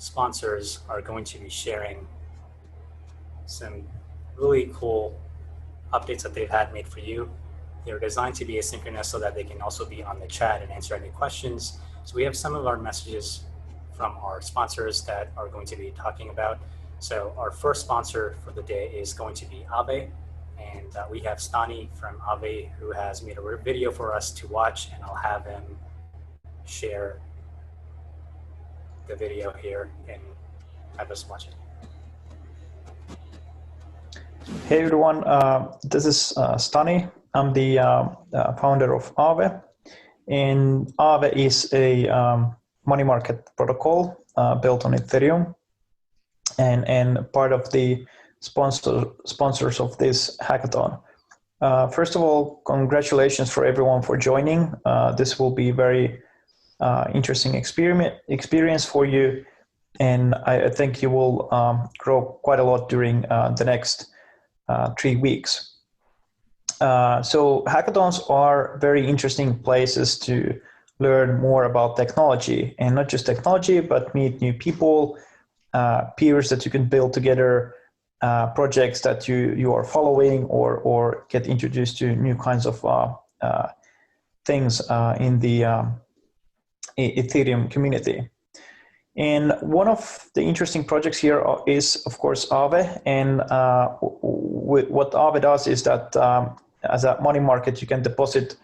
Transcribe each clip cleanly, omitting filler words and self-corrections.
sponsors are going to be sharing some really cool updates that they've had made for you. They're designed to be asynchronous so that they can also be on the chat and answer any questions. So we have some of our messages from our sponsors that are going to be talking about. So our first sponsor for the day is going to be Aave. And we have Stani from Aave who has made a video for us to watch, and I'll have him share the video here and have us watch it. Hey everyone, this is Stani. I'm the founder of Aave, and Aave is a money market protocol built on Ethereum, and part of the sponsors of this hackathon. First of all, congratulations for everyone for joining. This will be very interesting experience for you, and I think you will grow quite a lot during the next 3 weeks. So hackathons are very interesting places to learn more about technology, and not just technology, but meet new people, peers that you can build together, projects that you are following, or get introduced to new kinds of things in the Ethereum community. And one of the interesting projects here is, of course, Aave. And what Aave does is that as a money market, you can deposit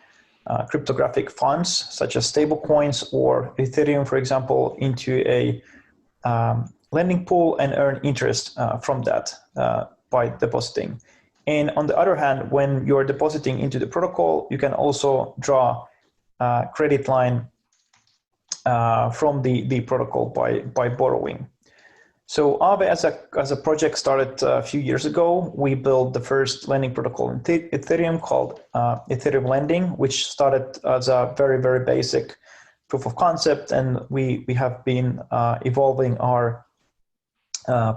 cryptographic funds, such as stablecoins or Ethereum, for example, into a lending pool and earn interest from that by depositing. And on the other hand, when you're depositing into the protocol, you can also draw a credit line from the protocol by borrowing. So Aave as a project started a few years ago. We built the first lending protocol in Ethereum called Ethereum Lending, which started as a very, very basic proof of concept, and we have been evolving our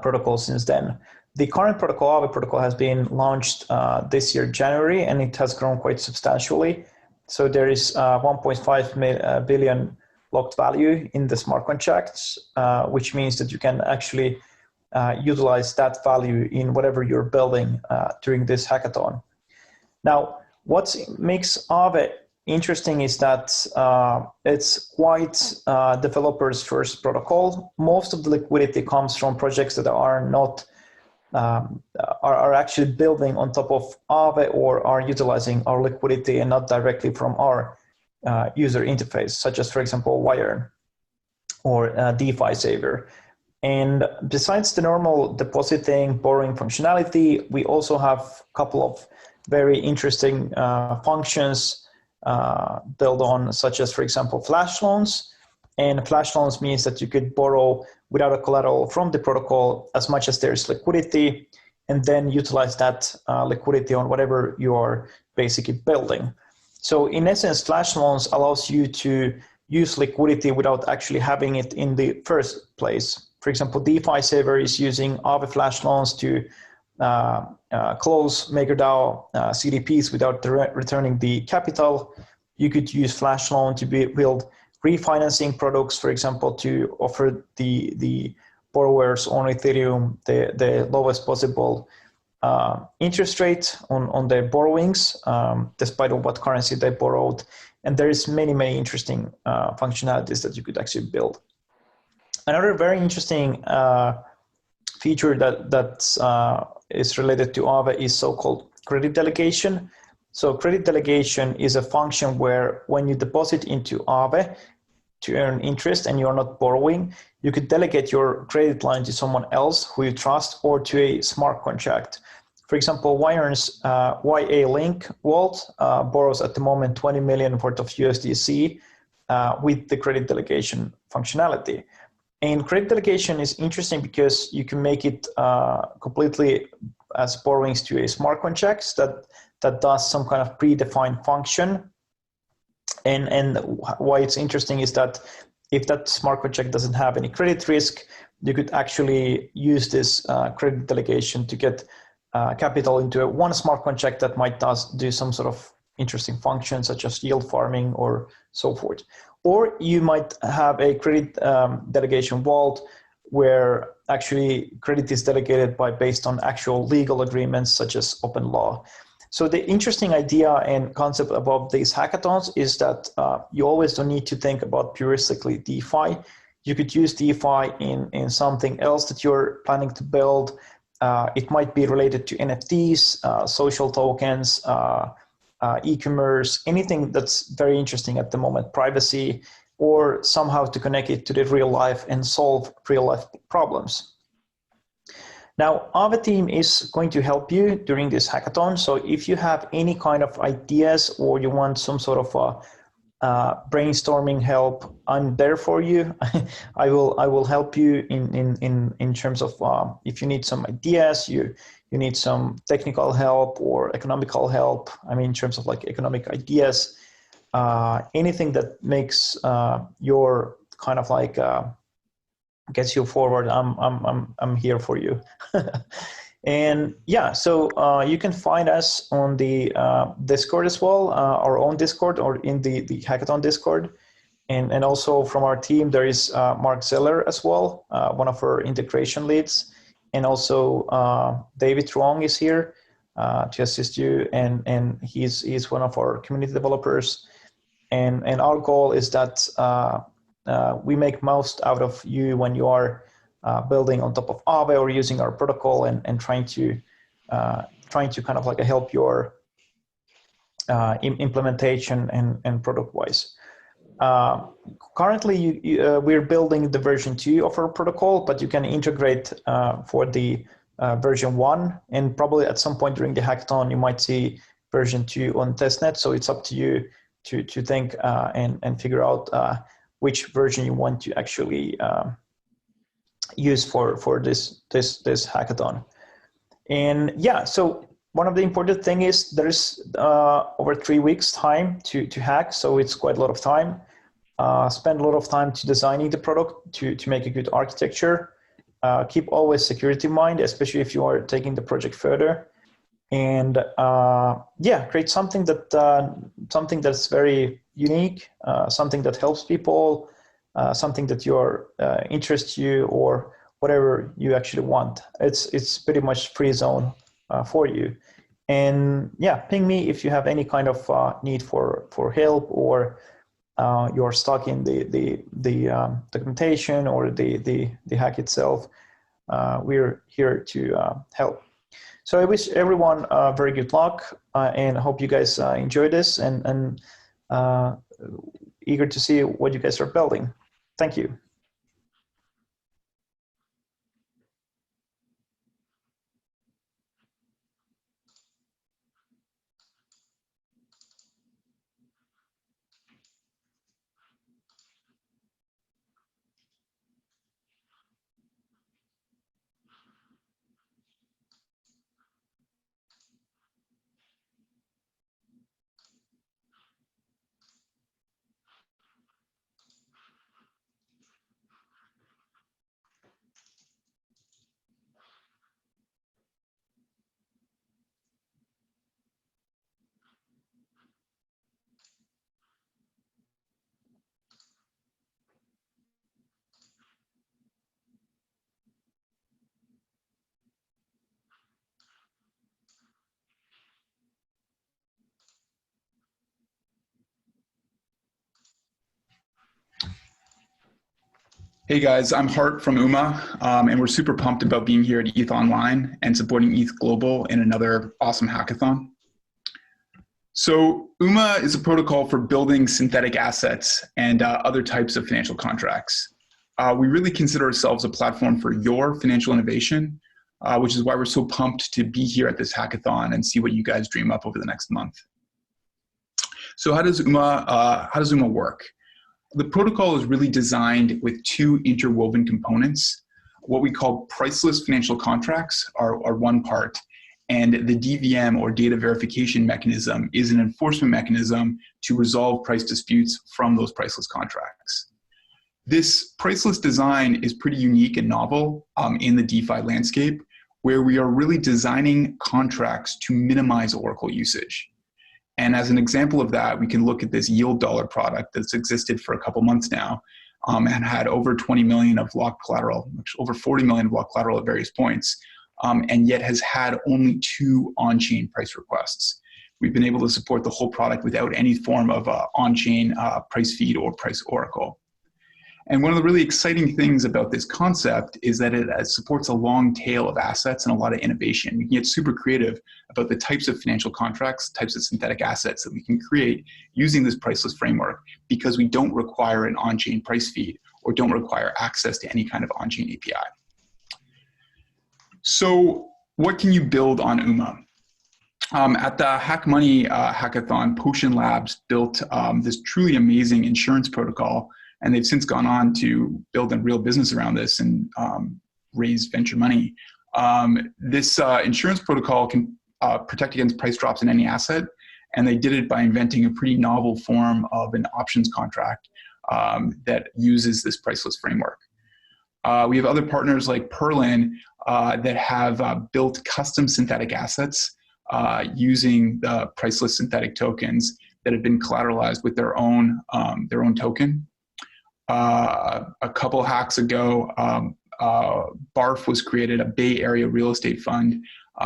protocol since then. The current protocol, Aave protocol, has been launched this year, January, and it has grown quite substantially. So there is 1.5 billion locked value in the smart contracts, which means that you can actually utilize that value in whatever you're building during this hackathon. Now, what makes Aave interesting is that it's quite developers first protocol. Most of the liquidity comes from projects that are not are actually building on top of Aave or are utilizing our liquidity and not directly from our user interface, such as, for example, Wire or DeFi Saver. And besides the normal depositing, borrowing functionality, we also have a couple of very interesting functions built on, such as, for example, flash loans. And flash loans means that you could borrow without a collateral from the protocol as much as there's liquidity, and then utilize that liquidity on whatever you are basically building. So in essence, flash loans allows you to use liquidity without actually having it in the first place. For example, DeFi Saver is using Aave flash loans to close MakerDAO CDPs without returning the capital. You could use flash loan to build refinancing products, for example, to offer the borrowers on Ethereum the lowest possible interest rate on their borrowings, despite of what currency they borrowed. And there is many, many interesting functionalities that you could actually build. Another very interesting feature that is related to Aave is so-called credit delegation. So credit delegation is a function where when you deposit into Aave to earn interest and you're not borrowing, you could delegate your credit line to someone else who you trust or to a smart contract. For example, Wire's YA Link Vault borrows at the moment 20 million worth of USDC with the credit delegation functionality. And credit delegation is interesting because you can make it completely as borrowings to a smart contract that does some kind of predefined function. And why it's interesting is that if that smart contract doesn't have any credit risk, you could actually use this credit delegation to get capital into one smart contract that might do some sort of interesting function, such as yield farming or so forth. Or you might have a credit delegation vault where actually credit is delegated based on actual legal agreements such as open law. So the interesting idea and concept about these hackathons is that you always don't need to think about puristically DeFi. You could use DeFi in something else that you're planning to build. It might be related to NFTs, social tokens, e-commerce, anything that's very interesting at the moment, privacy, or somehow to connect it to the real life and solve real life problems. Now, Aave team is going to help you during this hackathon. So if you have any kind of ideas or you want some sort of brainstorming help, I'm there for you. I will help you in terms of if you need some ideas, you need some technical help or economical help. I mean, in terms of like economic ideas, anything that makes your kind of like gets you forward, I'm here for you. And yeah, so you can find us on the Discord as well, our own Discord, or in the Hackathon Discord. And also from our team, there is Mark Zeller as well, one of our integration leads. And also David Truong is here to assist you, and he's one of our community developers. And our goal is that we make most out of you when you are building on top of Aave or using our protocol and trying to kind of like help your implementation and product wise. Currently, we're building the version 2 of our protocol, but you can integrate for the version 1, and probably at some point during the hackathon, you might see version 2 on testnet. So it's up to you to think and figure out which version you want to actually use for this hackathon. And yeah, so one of the important thing is there's over 3 weeks time to hack, so it's quite a lot of time. Spend a lot of time to designing the product to make a good architecture. Keep always security in mind, especially if you are taking the project further. And yeah, create something that's very unique, something that helps people, something that interests you, or whatever you actually want. It's pretty much free zone for you. And yeah, ping me if you have any kind of need for help, or you're stuck in the documentation or the hack itself. We're here to help. So I wish everyone very good luck, and I hope you guys enjoy this, and eager to see what you guys are building. Thank you. Hey guys, I'm Hart from UMA, and we're super pumped about being here at ETHOnline and supporting ETH Global in another awesome hackathon. So UMA is a protocol for building synthetic assets and other types of financial contracts. We really consider ourselves a platform for your financial innovation, which is why we're so pumped to be here at this hackathon and see what you guys dream up over the next month. So how does UMA work? The protocol is really designed with 2 interwoven components. What we call priceless financial contracts are one part, and the DVM, or data verification mechanism, is an enforcement mechanism to resolve price disputes from those priceless contracts. This priceless design is pretty unique and novel in the DeFi landscape, where we are really designing contracts to minimize Oracle usage. And as an example of that, we can look at this yield dollar product that's existed for a couple months now. and had over 20 million of locked collateral, over 40 million of locked collateral at various points, and yet has had only 2 on-chain price requests. We've been able to support the whole product without any form of on-chain price feed or price oracle. And one of the really exciting things about this concept is that it supports a long tail of assets and a lot of innovation. We can get super creative about the types of financial contracts, types of synthetic assets that we can create using this priceless framework, because we don't require an on-chain price feed or don't require access to any kind of on-chain API. So what can you build on UMA? At the Hack Money hackathon, Potion Labs built this truly amazing insurance protocol, and they've since gone on to build a real business around this and raise venture money. This insurance protocol can protect against price drops in any asset, and they did it by inventing a pretty novel form of an options contract that uses this priceless framework. We have other partners like Perlin that have built custom synthetic assets using the priceless synthetic tokens that have been collateralized with their own token. A couple hacks ago, BARF was created, a Bay Area real estate fund,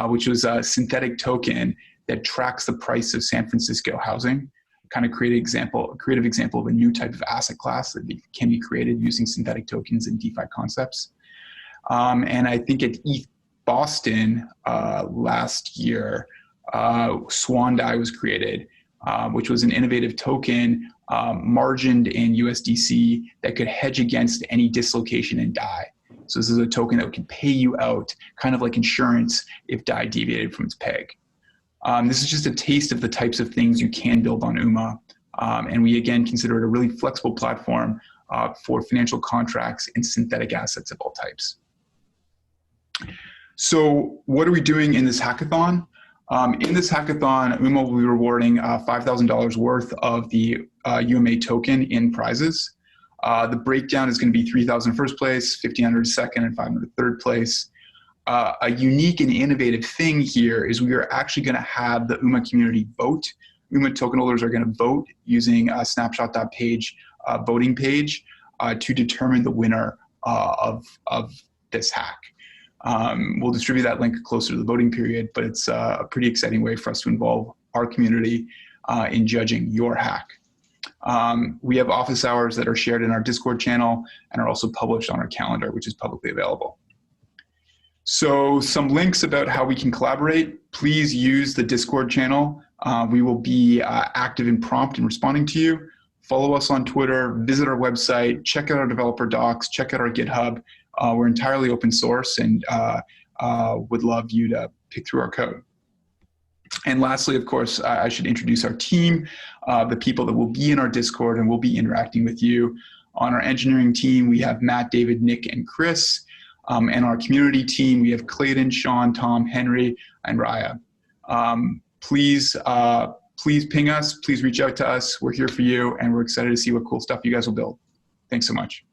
which was a synthetic token that tracks the price of San Francisco housing. Kind of a creative example of a new type of asset class that can be created using synthetic tokens and DeFi concepts. And I think at ETH Boston last year, Swandai was created, which was an innovative token margined in USDC that could hedge against any dislocation in DAI. So this is a token that can pay you out, kind of like insurance, if DAI deviated from its peg. This is just a taste of the types of things you can build on UMA. And we, again, consider it a really flexible platform for financial contracts and synthetic assets of all types. So what are we doing in this hackathon? In this hackathon, UMA will be rewarding $5,000 worth of the UMA token in prizes. The breakdown is going to be $3,000 first place, $1,500 second, and $500 third place. A unique and innovative thing here is we are actually going to have the UMA community vote. UMA token holders are going to vote using a snapshot.page voting page to determine the winner of this hack. We'll distribute that link closer to the voting period, but it's a pretty exciting way for us to involve our community in judging your hack. We have office hours that are shared in our Discord channel and are also published on our calendar, which is publicly available. So some links about how we can collaborate. Please use the Discord channel. We will be active and prompt in responding to you. Follow us on Twitter, visit our website, check out our developer docs, check out our GitHub. We're entirely open source and would love you to pick through our code. And lastly, of course, I should introduce our team, the people that will be in our Discord and will be interacting with you. On our engineering team, we have Matt, David, Nick, and Chris. And our community team, we have Clayton, Sean, Tom, Henry, and Raya. Please ping us. Please reach out to us. We're here for you, and we're excited to see what cool stuff you guys will build. Thanks so much.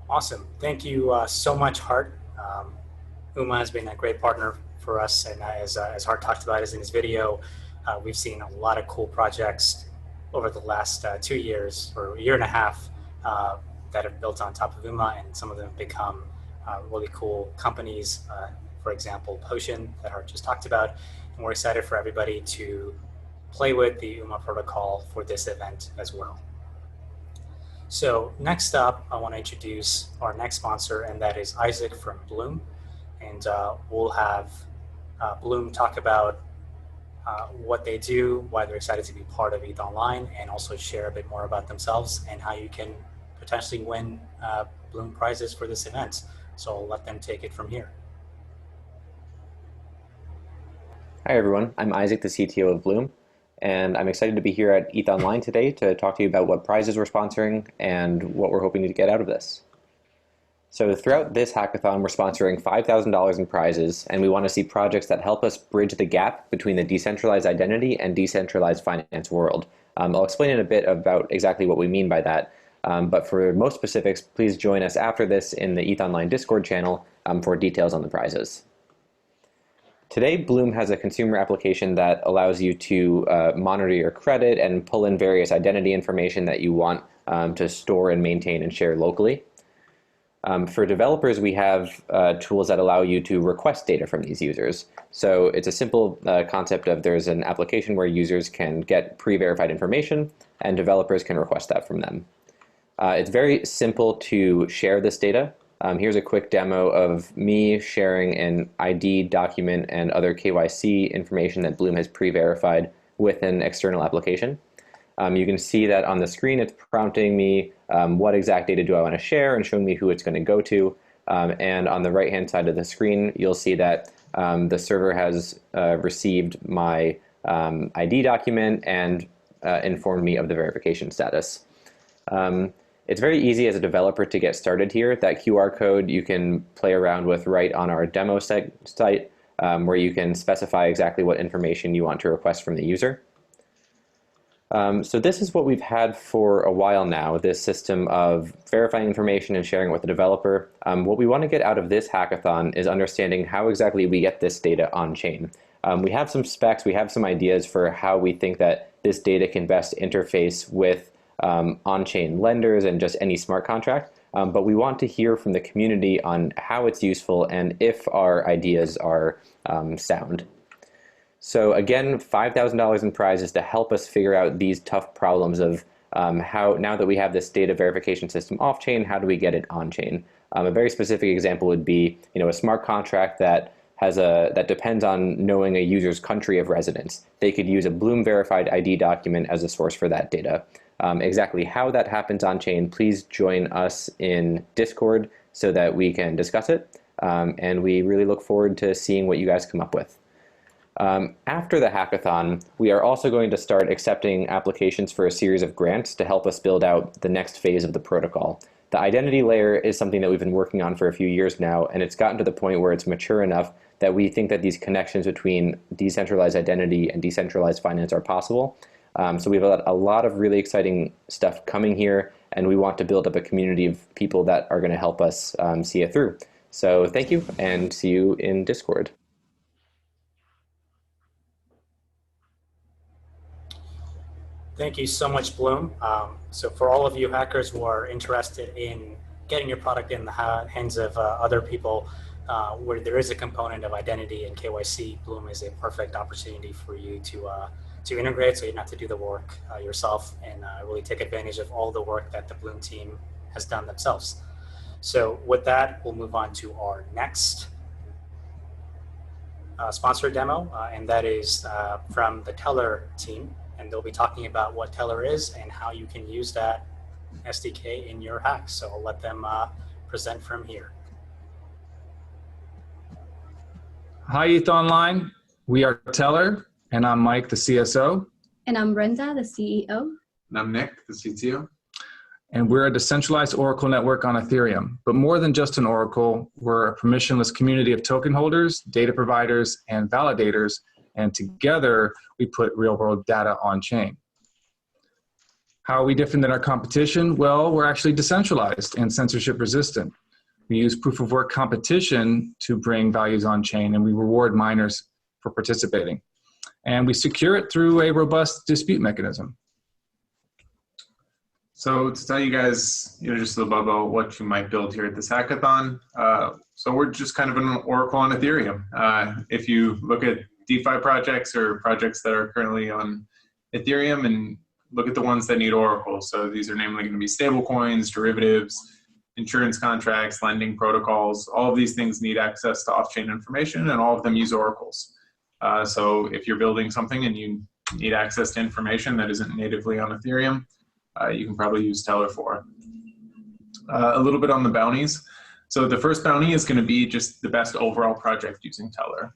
Awesome. Thank you so much, Hart. UMA has been a great partner for us, and as Hart talked about in his video, we've seen a lot of cool projects over the last 2 years or a year and a half that have built on top of UMA, and some of them have become really cool companies. For example, Potion that Hart just talked about, and we're excited for everybody to play with the UMA protocol for this event as well. So next up, I want to introduce our next sponsor, and that is Isaac from Bloom. And we'll have Bloom talk about what they do, why they're excited to be part of ETHOnline, and also share a bit more about themselves and how you can potentially win Bloom prizes for this event. So I'll let them take it from here. Hi everyone, I'm Isaac, the CTO of Bloom, and I'm excited to be here at ETHOnline today to talk to you about what prizes we're sponsoring and what we're hoping to get out of this. So throughout this hackathon, we're sponsoring $5,000 in prizes, and we want to see projects that help us bridge the gap between the decentralized identity and decentralized finance world. I'll explain in a bit about exactly what we mean by that, but for most specifics, please join us after this in the ETHOnline Discord channel for details on the prizes. Today, Bloom has a consumer application that allows you to monitor your credit and pull in various identity information that you want to store and maintain and share locally. For developers, we have tools that allow you to request data from these users. So it's a simple concept of there's an application where users can get pre-verified information and developers can request that from them. It's very simple to share this data. Here's a quick demo of me sharing an ID document and other KYC information that Bloom has pre-verified with an external application. You can see that on the screen it's prompting me what exact data do I want to share and showing me who it's going to go to. And on the right-hand side of the screen, you'll see that the server has received my ID document and informed me of the verification status. It's very easy as a developer to get started here. That QR code you can play around with right on our demo site where you can specify exactly what information you want to request from the user. So this is what we've had for a while now, this system of verifying information and sharing it with the developer. What we want to get out of this hackathon is understanding how exactly we get this data on-chain. We have some specs, we have some ideas for how we think that this data can best interface with on-chain lenders and just any smart contract, but we want to hear from the community on how it's useful and if our ideas are sound. So again, $5,000 in prizes to help us figure out these tough problems of how, now that we have this data verification system off-chain, how do we get it on-chain? A very specific example would be, a smart contract that that depends on knowing a user's country of residence. They could use a Bloom verified ID document as a source for that data. Exactly how that happens on-chain, please join us in Discord so that we can discuss it. And we really look forward to seeing what you guys come up with. After the hackathon, we are also going to start accepting applications for a series of grants to help us build out the next phase of the protocol. The identity layer is something that we've been working on for a few years now, and it's gotten to the point where it's mature enough that we think that these connections between decentralized identity and decentralized finance are possible. So we have a lot of really exciting stuff coming here, and we want to build up a community of people that are going to help us see it through. So thank you, and see you in Discord. Thank you so much, Bloom. So for all of you hackers who are interested in getting your product in the hands of other people, where there is a component of identity and KYC, Bloom is a perfect opportunity for you to integrate, so you don't have to do the work yourself, and really take advantage of all the work that the Bloom team has done themselves. So with that, we'll move on to our next sponsor demo, and that is from the Teller team. And they'll be talking about what Teller is and how you can use that SDK in your hacks. So I'll let them present from here. Hi, ETHOnline. We are Teller, and I'm Mike, the CSO. And I'm Brenda, the CEO. And I'm Nick, the CTO. And we're a decentralized Oracle network on Ethereum. But more than just an Oracle, we're a permissionless community of token holders, data providers, and validators. And together, we put real-world data on-chain. How are we different than our competition? Well, we're actually decentralized and censorship-resistant. We use proof-of-work competition to bring values on-chain, and we reward miners for participating. And we secure it through a robust dispute mechanism. So to tell you guys, just a little bit about what you might build here at this hackathon. So we're just kind of an Oracle on Ethereum. If you look at DeFi projects or projects that are currently on Ethereum and look at the ones that need Oracle. So these are namely going to be stable coins, derivatives, insurance contracts, lending protocols. All of these things need access to off-chain information, and all of them use oracles. So if you're building something and you need access to information that isn't natively on Ethereum, you can probably use Teller for. A little bit on the bounties. So the first bounty is going to be just the best overall project using Teller.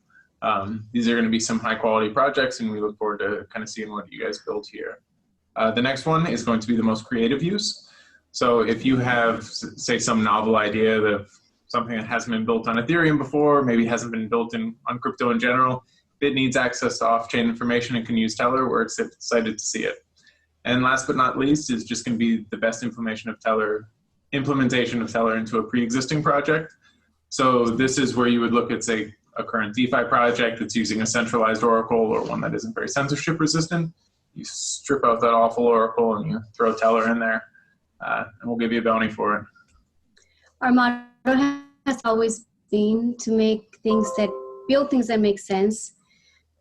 These are going to be some high quality projects, and we look forward to kind of seeing what you guys build here. The next one is going to be the most creative use. So if you have, say, some novel idea of something that hasn't been built on Ethereum before, maybe hasn't been built on crypto in general, if it needs access to off-chain information and can use Teller, we're excited to see it. And last but not least is just going to be the best implementation of Teller into a pre-existing project. So this is where you would look at, say, a current DeFi project that's using a centralized oracle or one that isn't very censorship resistant, you strip out that awful oracle and you throw Teller in there, and we'll give you a bounty for it. Our motto has always been to build things that make sense,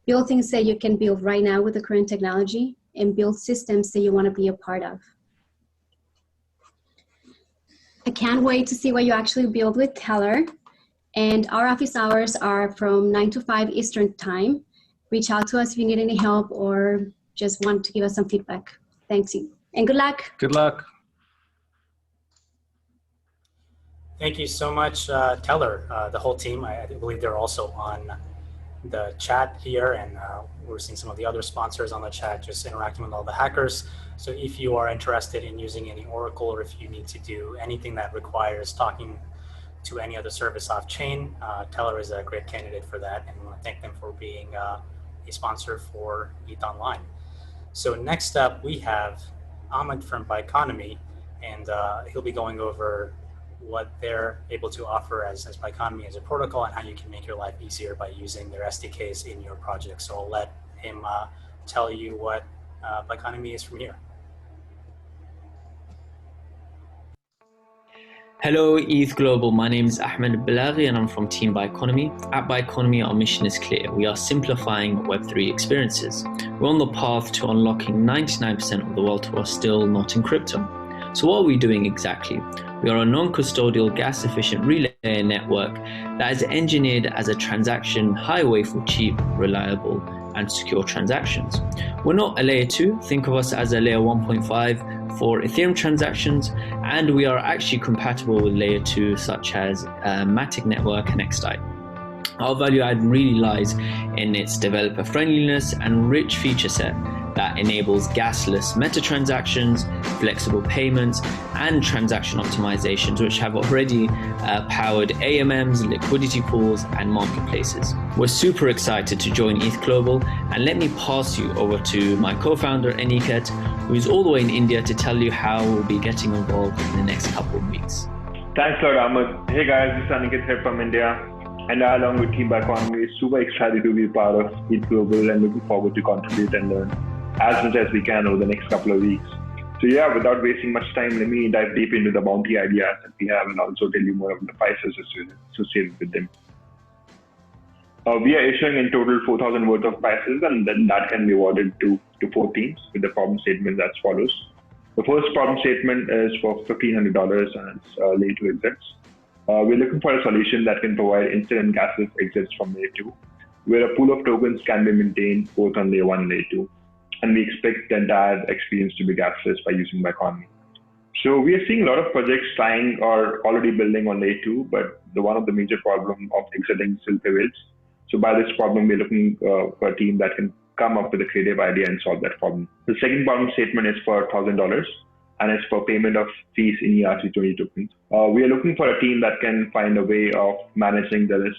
build things that you can build right now with the current technology, and build systems that you want to be a part of. I can't wait to see what you actually build with Teller. And our office hours are from 9 to 5 Eastern time. Reach out to us if you need any help or just want to give us some feedback. Thanks you, and good luck. Good luck. Thank you so much, Teller, the whole team. I believe they're also on the chat here, and we're seeing some of the other sponsors on the chat just interacting with all the hackers. So if you are interested in using any Oracle, or if you need to do anything that requires talking to any other service off-chain, Teller is a great candidate for that, and we want to thank them for being a sponsor for ETHOnline. So next up, we have Ahmed from Bioconomy, and he'll be going over what they're able to offer as Bioconomy as a protocol and how you can make your life easier by using their SDKs in your project. So I'll let him tell you what Bioconomy is from here. Hello ETH Global, my name is Ahmed Balaghi and I'm from Team Bioconomy. At Bioconomy, our mission is clear. We are simplifying Web3 experiences. We're on the path to unlocking 99% of the world who are still not in crypto. So what are we doing exactly? We are a non-custodial, gas-efficient relay network that is engineered as a transaction highway for cheap, reliable, and secure transactions. We're not a layer 2, think of us as a layer 1.5 for Ethereum transactions, and we are actually compatible with layer 2 such as Matic Network and XDAI. Our value add really lies in its developer friendliness and rich feature set that enables gasless meta transactions, flexible payments, and transaction optimizations, which have already powered AMMs, liquidity pools, and marketplaces. We're super excited to join ETH Global, and let me pass you over to my co-founder, Aniket, who is all the way in India to tell you how we'll be getting involved in the next couple of weeks. Thanks a lot, Ahmed. Hey guys, this is Aniket here from India, and I, along with Team Bioconomy, is super excited to be part of ETH Global and looking forward to contribute and learn as much as we can over the next couple of weeks. So yeah, without wasting much time, let me dive deep into the bounty ideas that we have and also tell you more of the prices associated with them. We are issuing in total 4,000 worth of prices, and then that can be awarded to 4 teams with the problem statement as follows. The first problem statement is for $1,500 and it's layer 2 exits. We're looking for a solution that can provide instant and gasless exits from layer 2, where a pool of tokens can be maintained both on layer 1 and layer 2. And we expect the entire experience to be gasless by using Bioconomy. So we are seeing a lot of projects trying or already building on layer 2, but one of the major problem of exiting still prevails. So by this problem, we're looking for a team that can come up with a creative idea and solve that problem. The second problem statement is for $1,000, and it's for payment of fees in ERC20 tokens. We are looking for a team that can find a way of managing the risk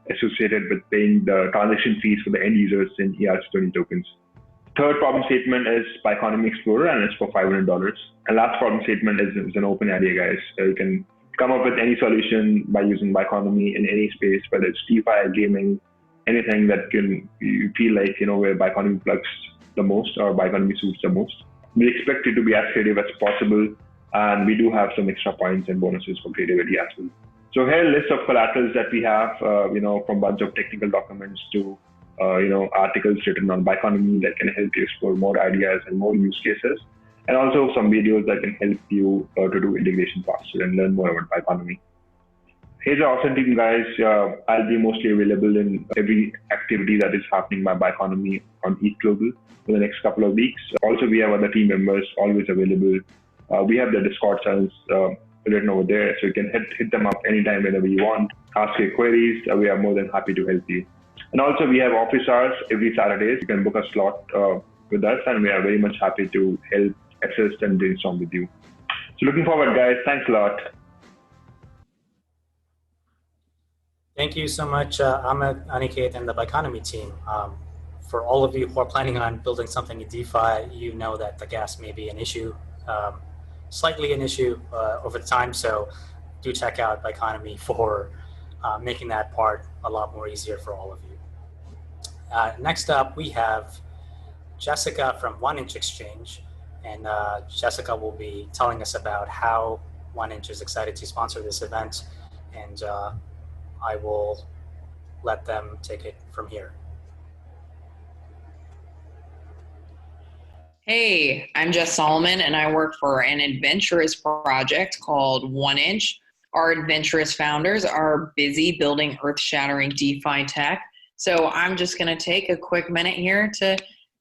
associated with paying the transaction fees for the end users in ERC20 tokens. Third problem statement is Bioconomy Explorer, and it's for $500. And last problem statement is an open idea, guys. You can come up with any solution by using Bioconomy in any space, whether it's DeFi, gaming, anything that you feel like, where Bioconomy plugs the most or Bioconomy suits the most. We expect it to be as creative as possible, and we do have some extra points and bonuses for creativity as well. So here are a list of collaterals that we have, from a bunch of technical documents to articles written on Bioconomy that can help you explore more ideas and more use cases, and also some videos that can help you to do integration faster and learn more about Bioconomy. Here's our awesome team, guys. I'll be mostly available in every activity that is happening by Bioconomy on ETH Global for the next couple of weeks. Also, we have other team members always available. We have the Discord channels written over there, so you can hit them up anytime, whenever you want. Ask your queries. We are more than happy to help you. And also, we have office hours every Saturdays. You can book a slot with us, and we are very much happy to help, assist, and brainstorm with you. So looking forward, guys. Thanks a lot. Thank you so much, Ahmed, Aniket, and the Bioconomy team. For all of you who are planning on building something in DeFi, you know that the gas may be an issue, slightly an issue over time. So do check out Bioconomy for making that part a lot more easier for all of you. Next up, we have Jessica from 1inch Exchange, and Jessica will be telling us about how 1inch is excited to sponsor this event, and I will let them take it from here. Hey, I'm Jess Solomon, and I work for an adventurous project called 1inch. Our adventurous founders are busy building earth-shattering DeFi tech. So I'm just going to take a quick minute here to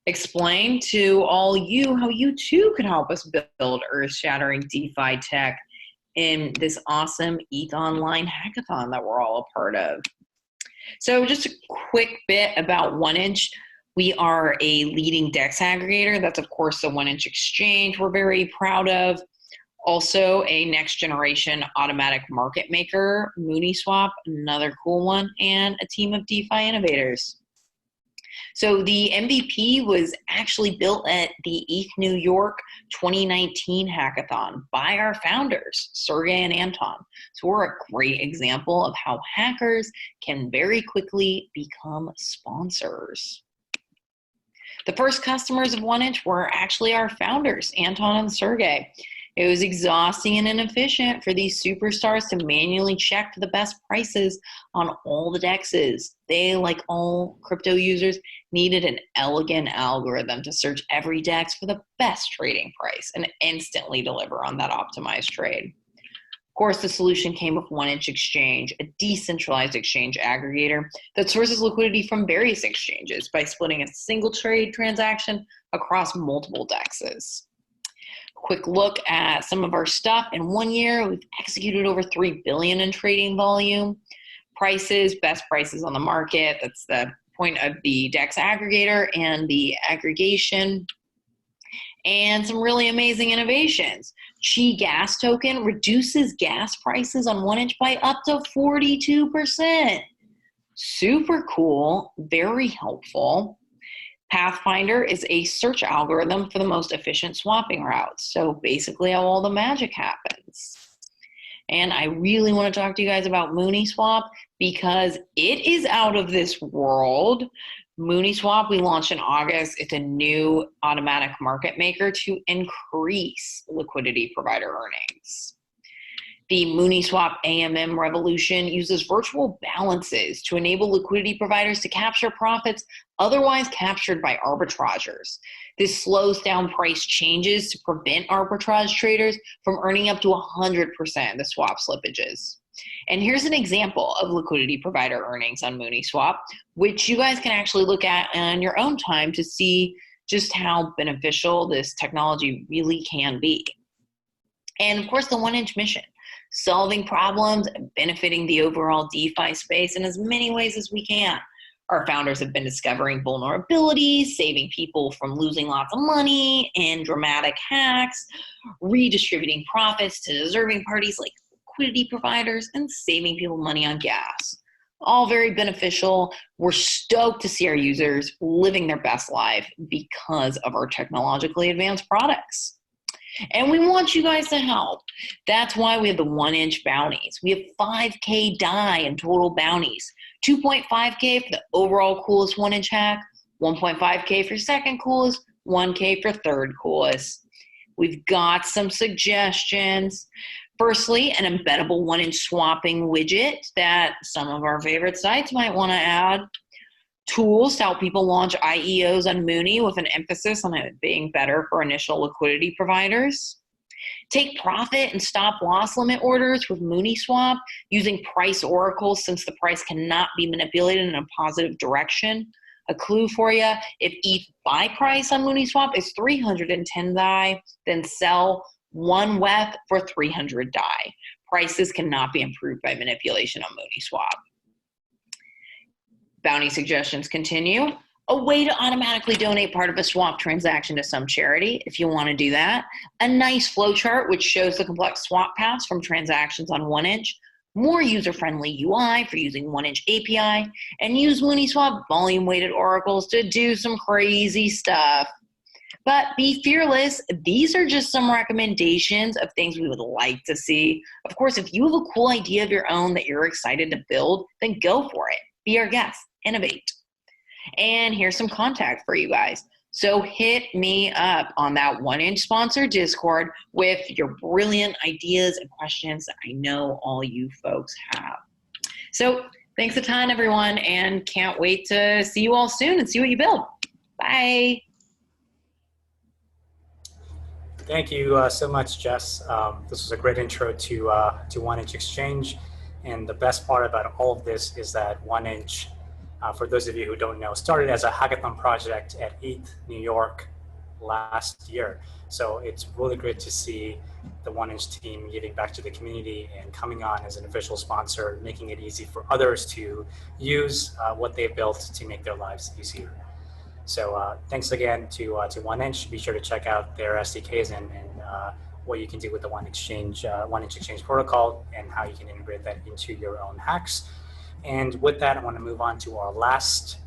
explain to all you how you too can help us build earth-shattering DeFi tech in this awesome ETHOnline hackathon that we're all a part of. So just a quick bit about 1inch. We are a leading DEX aggregator. That's, of course, the 1inch Exchange we're very proud of. Also, a next-generation automatic market maker, MooneySwap, another cool one, and a team of DeFi innovators. So the MVP was actually built at the ETH New York 2019 hackathon by our founders, Sergey and Anton. So we're a great example of how hackers can very quickly become sponsors. The first customers of 1inch were actually our founders, Anton and Sergey. It was exhausting and inefficient for these superstars to manually check for the best prices on all the DEXs. They, like all crypto users, needed an elegant algorithm to search every DEX for the best trading price and instantly deliver on that optimized trade. Of course, the solution came with 1inch Exchange, a decentralized exchange aggregator that sources liquidity from various exchanges by splitting a single trade transaction across multiple DEXs. Quick look at some of our stuff. In 1 year, we've executed over $3 billion in trading volume. Prices, best prices on the market. That's the point of the DEX aggregator and the aggregation. And some really amazing innovations. Chi gas token reduces gas prices on 1inch by up to 42%. Super cool, very helpful. Pathfinder is a search algorithm for the most efficient swapping routes. So basically how all the magic happens. And I really want to talk to you guys about MooneySwap because it is out of this world. MooneySwap we launched in August. It's a new automatic market maker to increase liquidity provider earnings. The MooneySwap AMM Revolution uses virtual balances to enable liquidity providers to capture profits otherwise captured by arbitrageurs. This slows down price changes to prevent arbitrage traders from earning up to 100% of the swap slippages. And here's an example of liquidity provider earnings on MooneySwap, which you guys can actually look at on your own time to see just how beneficial this technology really can be. And of course, the 1inch mission. Solving problems and benefiting the overall DeFi space in as many ways as we can. Our founders have been discovering vulnerabilities, saving people from losing lots of money in dramatic hacks, redistributing profits to deserving parties like liquidity providers, and saving people money on gas. All very beneficial. We're stoked to see our users living their best life because of our technologically advanced products. And we want you guys to help. That's why we have the 1inch bounties. We have 5K DAI in total bounties, 2.5K for the overall coolest 1inch hack, 1.5K for second coolest, 1K for third coolest. We've got some suggestions. Firstly, an embeddable 1inch swapping widget that some of our favorite sites might want to add. Tools to help people launch IEOs on Mooney with an emphasis on it being better for initial liquidity providers. Take profit and stop loss limit orders with MooneySwap using price oracles since the price cannot be manipulated in a positive direction. A clue for you, if ETH buy price on MooneySwap is 310 DAI, then sell 1 WETH for 300 DAI. Prices cannot be improved by manipulation on MooneySwap. Bounty suggestions continue. A way to automatically donate part of a swap transaction to some charity, if you want to do that. A nice flowchart which shows the complex swap paths from transactions on 1inch. More user-friendly UI for using 1inch API. And use MooneySwap volume-weighted oracles to do some crazy stuff. But be fearless. These are just some recommendations of things we would like to see. Of course, if you have a cool idea of your own that you're excited to build, then go for it. Be our guest, innovate. And here's some contact for you guys. So hit me up on that 1inch sponsor Discord with your brilliant ideas and questions that I know all you folks have. So thanks a ton, everyone, and can't wait to see you all soon and see what you build. Bye. Thank you so much, Jess. This was a great intro to 1inch Exchange. And the best part about all of this is that 1inch, for those of you who don't know, started as a hackathon project at ETH New York last year. So it's really great to see the 1inch team giving back to the community and coming on as an official sponsor, making it easy for others to use what they've built to make their lives easier. So thanks again to 1inch. Be sure to check out their SDKs and what you can do with the 1inch Exchange protocol and how you can integrate that into your own hacks. And with that, I want to move on to our last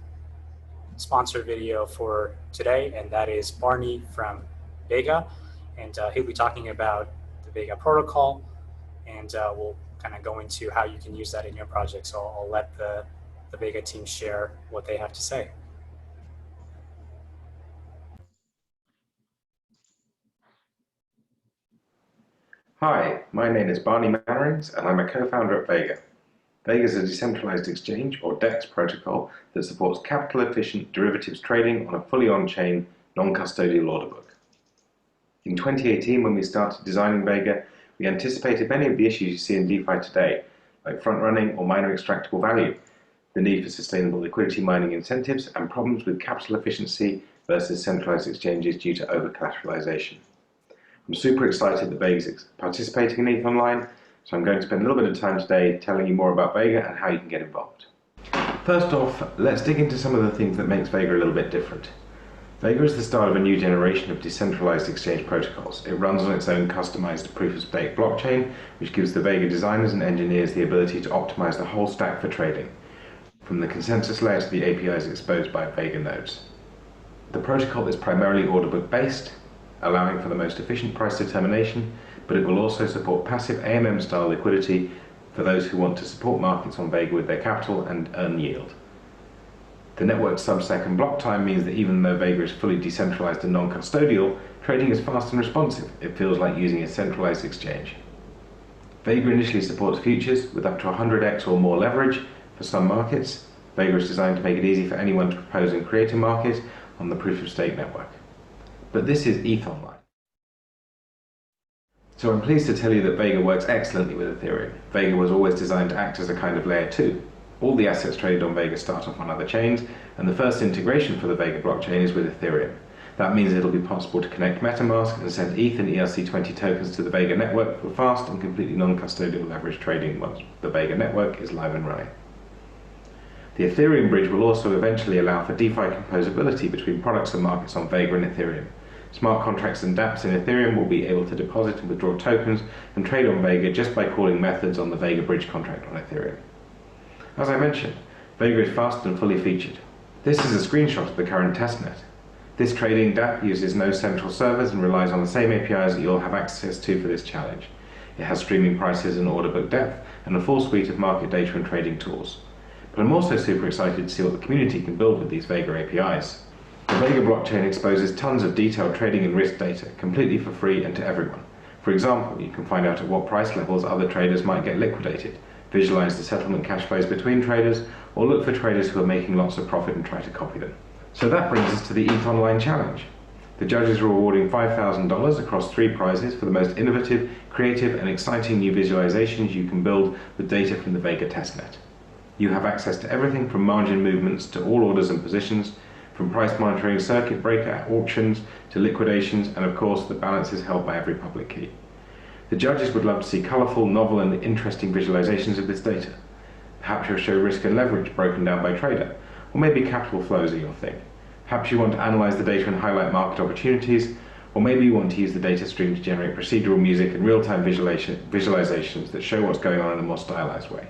sponsor video for today, and that is Barney from Vega. And he'll be talking about the Vega protocol, and we'll kind of go into how you can use that in your project. So I'll let the Vega team share what they have to say. Hi, my name is Barney Mannerings, and I'm a co-founder at Vega. Vega is a decentralized exchange, or DEX protocol, that supports capital-efficient derivatives trading on a fully on-chain, non-custodial order book. In 2018, when we started designing Vega, we anticipated many of the issues you see in DeFi today, like front-running or minor extractable value, the need for sustainable liquidity mining incentives, and problems with capital efficiency versus centralized exchanges due to over-collateralization. I'm super excited that Vega is participating in ETHOnline, so I'm going to spend a little bit of time today telling you more about Vega and how you can get involved. First off, let's dig into some of the things that makes Vega a little bit different. Vega is the start of a new generation of decentralized exchange protocols. It runs on its own customized proof-of-stake blockchain, which gives the Vega designers and engineers the ability to optimize the whole stack for trading, from the consensus layer to the APIs exposed by Vega nodes. The protocol is primarily order book based, allowing for the most efficient price determination, but it will also support passive AMM style liquidity for those who want to support markets on Vega with their capital and earn yield. The network sub-second block time means that even though Vega is fully decentralized and non-custodial, trading is fast and responsive. It feels like using a centralized exchange. Vega initially supports futures with up to 100x or more leverage for some markets. Vega is designed to make it easy for anyone to propose and create a market on the proof-of-stake network. But this is ETHOnline. So I'm pleased to tell you that Vega works excellently with Ethereum. Vega was always designed to act as a kind of layer 2. All the assets traded on Vega start off on other chains, and the first integration for the Vega blockchain is with Ethereum. That means it'll be possible to connect MetaMask and send ETH and ERC20 tokens to the Vega network for fast and completely non-custodial leverage trading once the Vega network is live and running. The Ethereum bridge will also eventually allow for DeFi composability between products and markets on Vega and Ethereum. Smart contracts and dApps in Ethereum will be able to deposit and withdraw tokens and trade on Vega just by calling methods on the Vega bridge contract on Ethereum. As I mentioned, Vega is fast and fully featured. This is a screenshot of the current testnet. This trading dApp uses no central servers and relies on the same APIs that you'll have access to for this challenge. It has streaming prices and order book depth and a full suite of market data and trading tools. But I'm also super excited to see what the community can build with these Vega APIs. The Vega blockchain exposes tons of detailed trading and risk data, completely for free and to everyone. For example, you can find out at what price levels other traders might get liquidated, visualize the settlement cash flows between traders, or look for traders who are making lots of profit and try to copy them. So that brings us to the ETHOnline challenge. The judges are awarding $5,000 across 3 prizes for the most innovative, creative, and exciting new visualizations you can build with data from the Vega testnet. You have access to everything from margin movements to all orders and positions, from price monitoring, circuit breaker auctions to liquidations, and of course the balance is held by every public key. The judges would love to see colourful, novel and interesting visualizations of this data. Perhaps you'll show risk and leverage broken down by trader, or maybe capital flows are your thing. Perhaps you want to analyse the data and highlight market opportunities, or maybe you want to use the data stream to generate procedural music and real-time visualizations that show what's going on in a more stylised way.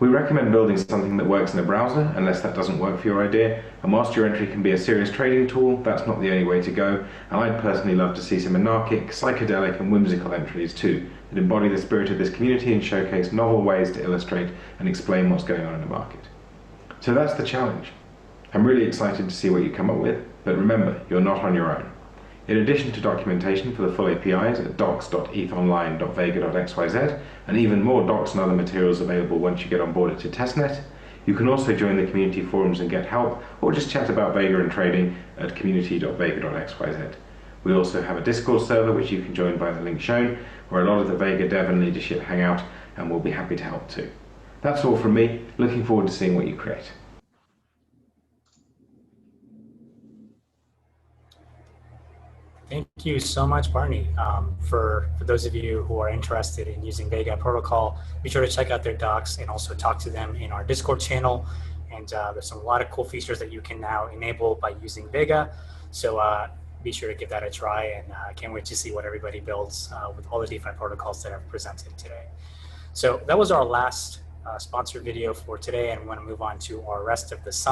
We recommend building something that works in a browser, unless that doesn't work for your idea, and whilst your entry can be a serious trading tool, that's not the only way to go, and I'd personally love to see some anarchic, psychedelic and whimsical entries too, that embody the spirit of this community and showcase novel ways to illustrate and explain what's going on in the market. So that's the challenge. I'm really excited to see what you come up with, but remember, you're not on your own. In addition to documentation for the full APIs at docs.ethonline.vega.xyz, and even more docs and other materials available once you get on board at testnet, you can also join the community forums and get help, or just chat about Vega and trading at community.vega.xyz. We also have a Discord server which you can join via the link shown, where a lot of the Vega dev and leadership hang out, and we'll be happy to help too. That's all from me. Looking forward to seeing what you create. Thank you so much, Barney. For those of you who are interested in using Vega protocol, be sure to check out their docs and also talk to them in our Discord channel. And there's a lot of cool features that you can now enable by using Vega. So be sure to give that a try, and I can't wait to see what everybody builds with all the DeFi protocols that I've presented today. So that was our last sponsored video for today, and we want to move on to our rest of the summit.